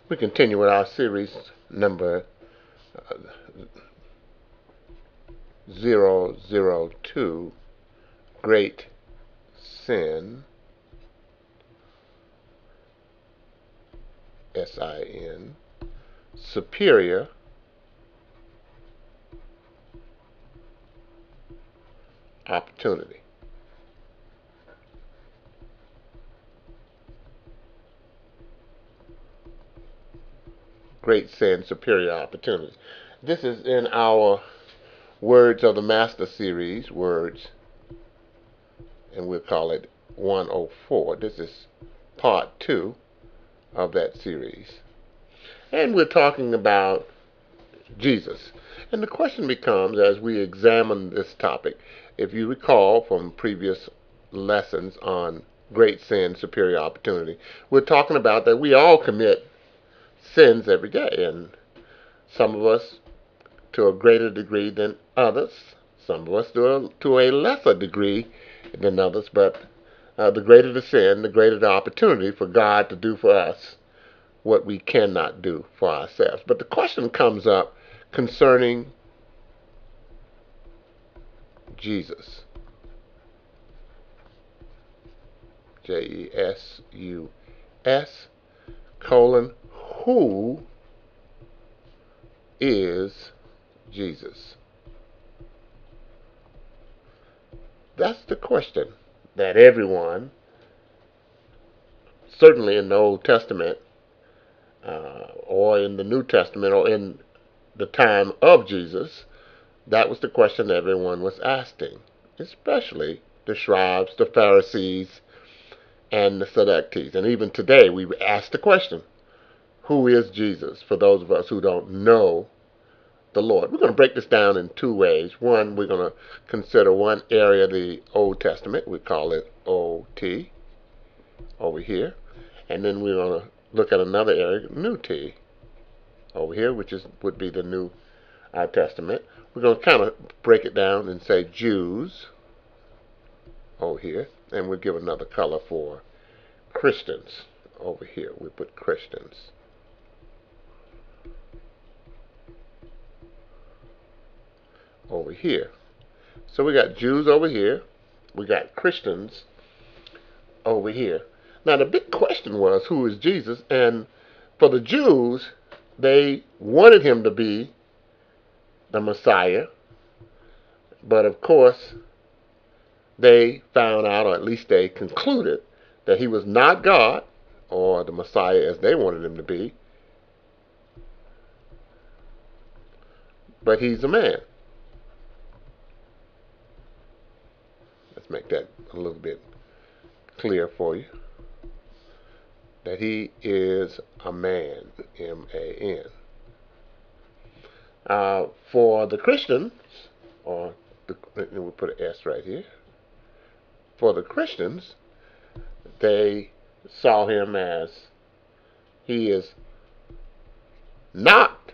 We continue with our series number 002, Great Sin, S-I-N, Superior Opportunity. Great Sin, Superior Opportunity. This is in our Words of the Master series, Words, and we'll call it 104. This is part 2 of that series. And we're talking about Jesus. And the question becomes, as we examine this topic, if you recall from previous lessons on great sin, superior opportunity, we're talking about that we all commit sins every day, and some of us to a greater degree than others, some of us to a lesser degree than others, but the greater the sin, the greater the opportunity for God to do for us what we cannot do for ourselves. But the question comes up concerning Jesus. Jesus, colon, who is Jesus? That's the question that everyone, certainly in the Old Testament, or in the New Testament, or in the time of Jesus, that was the question everyone was asking, especially the scribes, the Pharisees, and the Sadducees. And even today, we ask the question, who is Jesus, for those of us who don't know the Lord? We're going to break this down in two ways. One, we're going to consider one area of the Old Testament. We call it OT, over here. And then we're going to look at another area, New T, over here, which would be the New Testament. We're going to kind of break it down and say Jews over here, and we'll give another color for Christians over here. We put Christians. Over here. So we got Jews over here. We got Christians over here. Now the big question was, who is Jesus? And for the Jews, they wanted him to be the Messiah, but of course they found out, or at least they concluded, that he was not God, or the Messiah as they wanted him to be, but he's a man. Let's make that a little bit clear for you, that he is a man, M-A-N. For the Christians, we'll put an S right here. For the Christians, they saw him as he is not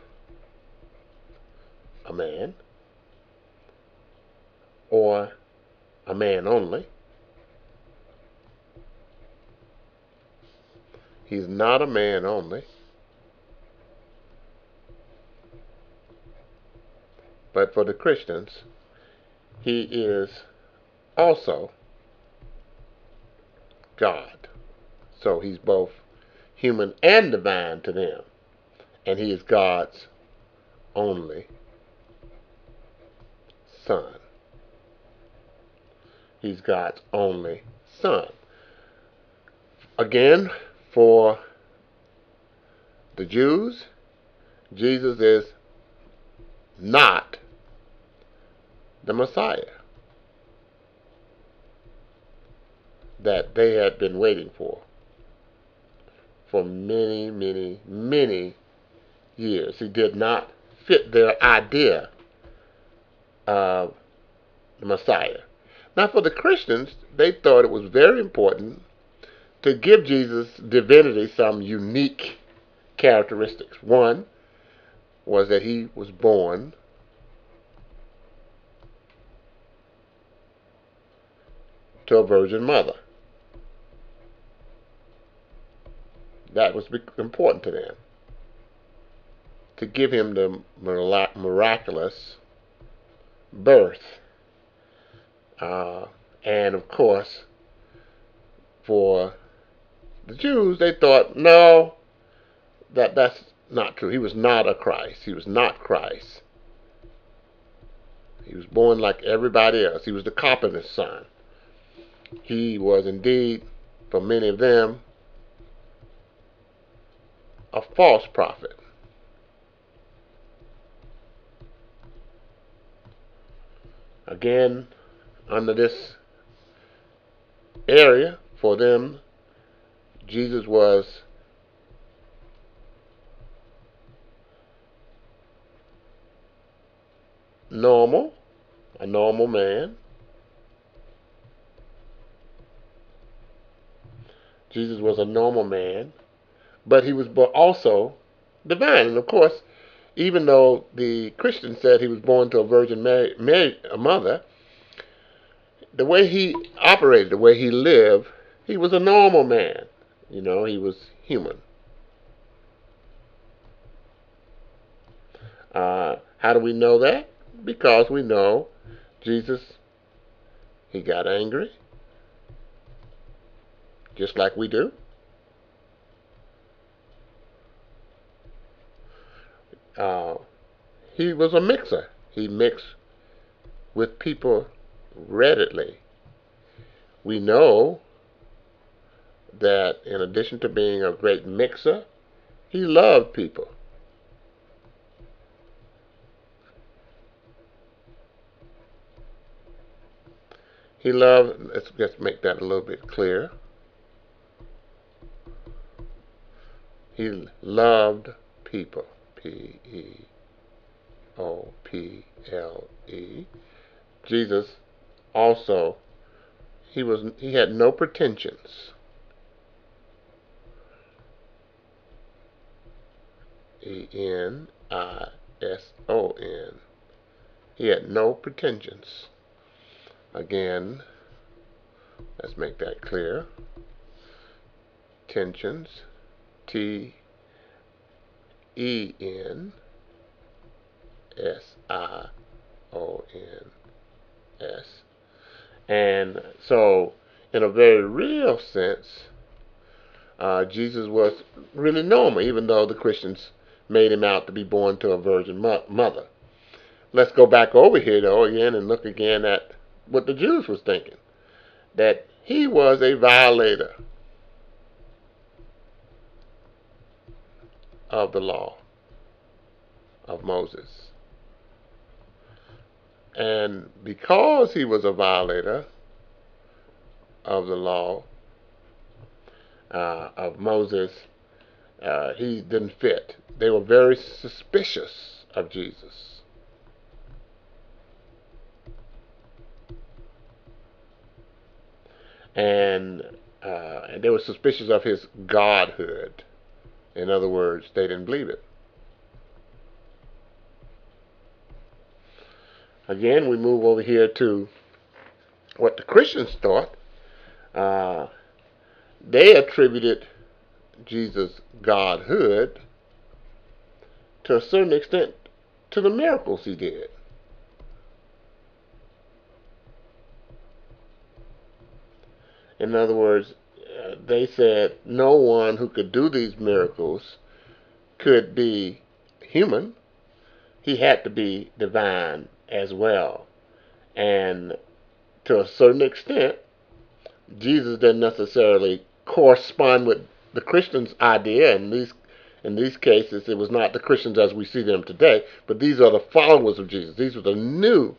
a man, or a man only. He's not a man only, but for the Christians, he is also God. So he's both human and divine to them, and he is God's only Son. He's God's only Son. Again, for the Jews, Jesus is not the Messiah that they had been waiting for many, many, many years. He did not fit their idea of the Messiah. Now, for the Christians, they thought it was very important to give Jesus' divinity some unique characteristics. One was that he was born to a virgin mother. That was important to them. to give him the miraculous birth. And of course, for the Jews, they thought, no, that's not true. He was not a Christ. He was not Christ. He was born like everybody else. He was the carpenter's son. He was indeed, for many of them, a false prophet. Again, under this area, for them, Jesus was normal, a normal man. Jesus was a normal man, but he was also divine. And of course, even though the Christians said he was born to a Virgin Mary, a mother, the way he operated, the way he lived, he was a normal man. You know, he was human. How do we know that? Because we know Jesus, he got angry, just like we do. He was a mixer. He mixed with people readily. We know that in addition to being a great mixer, he loved people. He loved, let's make that a little bit clearer. He loved people. P-E-O-P-L-E. Jesus also, he had no pretensions. E-N-I-S-O-N. He had no pretensions. Again, let's make that clear. Tensions. T-E-N-S-I-O-N-S. And so, in a very real sense, Jesus was really normal, even though the Christians made him out to be born to a virgin mother. Let's go back over here, though, again, and look again at what the Jews was thinking. That he was a violator of the law of Moses. And because he was a violator of the law of Moses, he didn't fit. They were very suspicious of Jesus. And they were suspicious of his godhood. In other words, they didn't believe it. Again, we move over here to what the Christians thought. They attributed Jesus' godhood to a certain extent to the miracles he did. In other words, they said no one who could do these miracles could be human. He had to be divine as well. And to a certain extent, Jesus didn't necessarily correspond with the Christians' idea. In these cases, it was not the Christians as we see them today, but these are the followers of Jesus. These were the new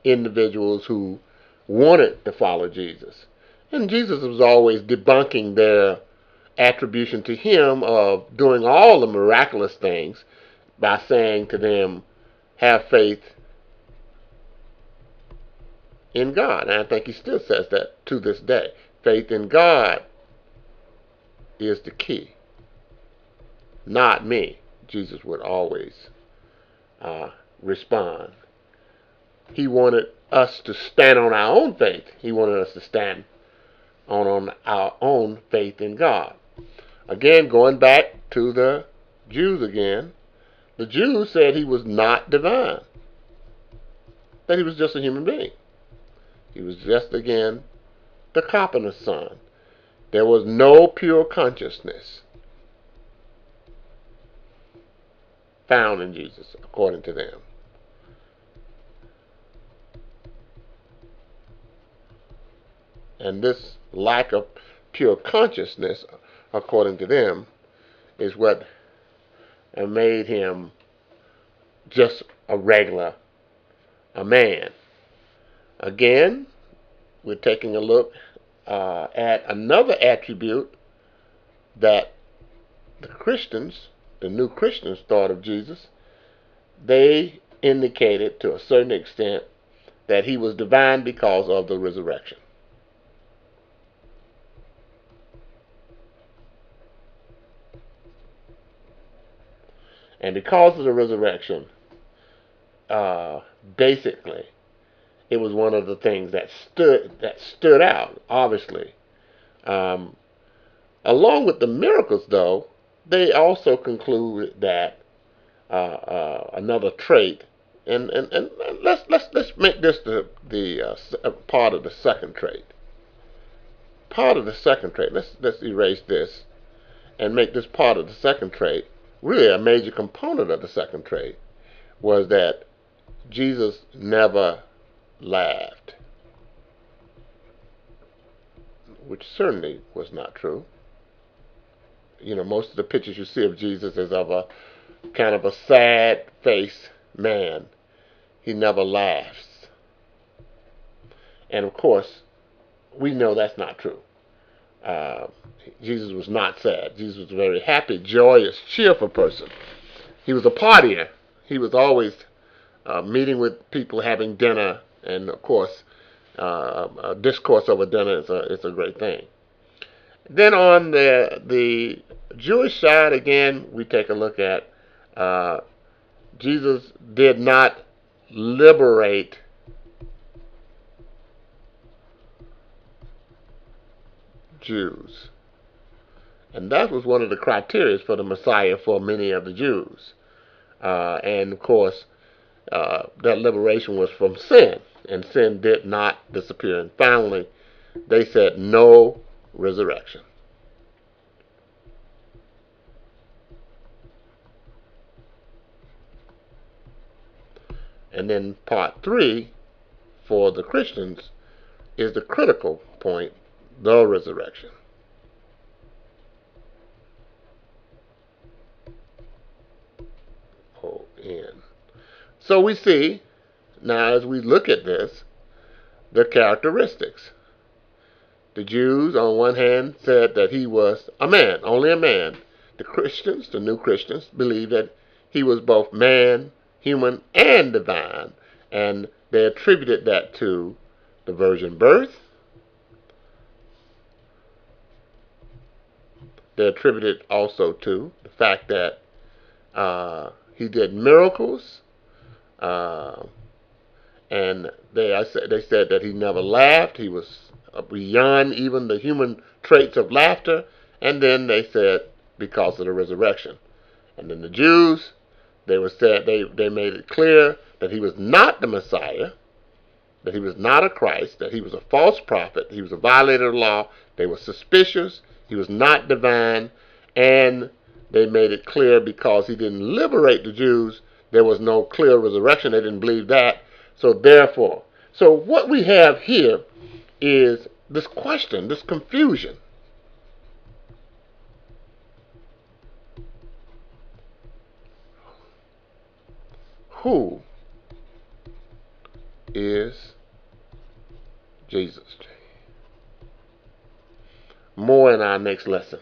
individuals who wanted to follow Jesus. And Jesus was always debunking their attribution to him of doing all the miraculous things by saying to them, have faith in God. And I think he still says that to this day. Faith in God is the key. Not me. Jesus would always respond. He wanted us to stand on our own faith. He wanted us to stand on our own faith in God. Again, going back to the Jews again, The Jews said he was not divine, that he was just a human being. He was just, again, the carpenter's son. There was no pure consciousness found in Jesus, according to them. And this lack of pure consciousness, according to them, is what made him just a man. Again, we're taking a look at another attribute that the Christians, the new Christians, thought of Jesus. They indicated to a certain extent that he was divine because of the resurrection. And because of the resurrection, basically, it was one of the things that stood out, obviously. Along with the miracles, though, they also concluded that another trait, and let's make this the part of the second trait. Part of the second trait. Let's erase this and make this part of the second trait. Really, a major component of the second trait was that Jesus never laughed, which certainly was not true. You know, most of the pictures you see of Jesus is of a kind of a sad-faced man. He never laughs. And of course, we know that's not true. Jesus was not sad. Jesus was a very happy, joyous, cheerful person. He was a partier. He was always meeting with people, having dinner, and of course, a discourse over dinner is a great thing. Then on the Jewish side, again, we take a look at Jesus did not liberate Jews. And that was one of the criteria for the Messiah for many of the Jews. And of course, that liberation was from sin, and sin did not disappear. And finally, they said no resurrection. And then part 3 for the Christians is the critical point, the resurrection. O-N. So we see, now as we look at this, the characteristics. The Jews, on one hand, said that he was a man, only a man. The Christians, the new Christians, believed that he was both man, human, and divine. And they attributed that to the virgin birth. They attributed also to the fact that he did miracles. And they said that he never laughed. He was beyond even the human traits of laughter. And then they said because of the resurrection. And then the Jews, they made it clear that he was not the Messiah, that he was not a Christ, that he was a false prophet, he was a violator of the law. They were suspicious. He was not divine. And they made it clear because he didn't liberate the Jews, there was no clear resurrection. They didn't believe that. So therefore, so what we have here is this question, this confusion. Who is Jesus? More in our next lesson.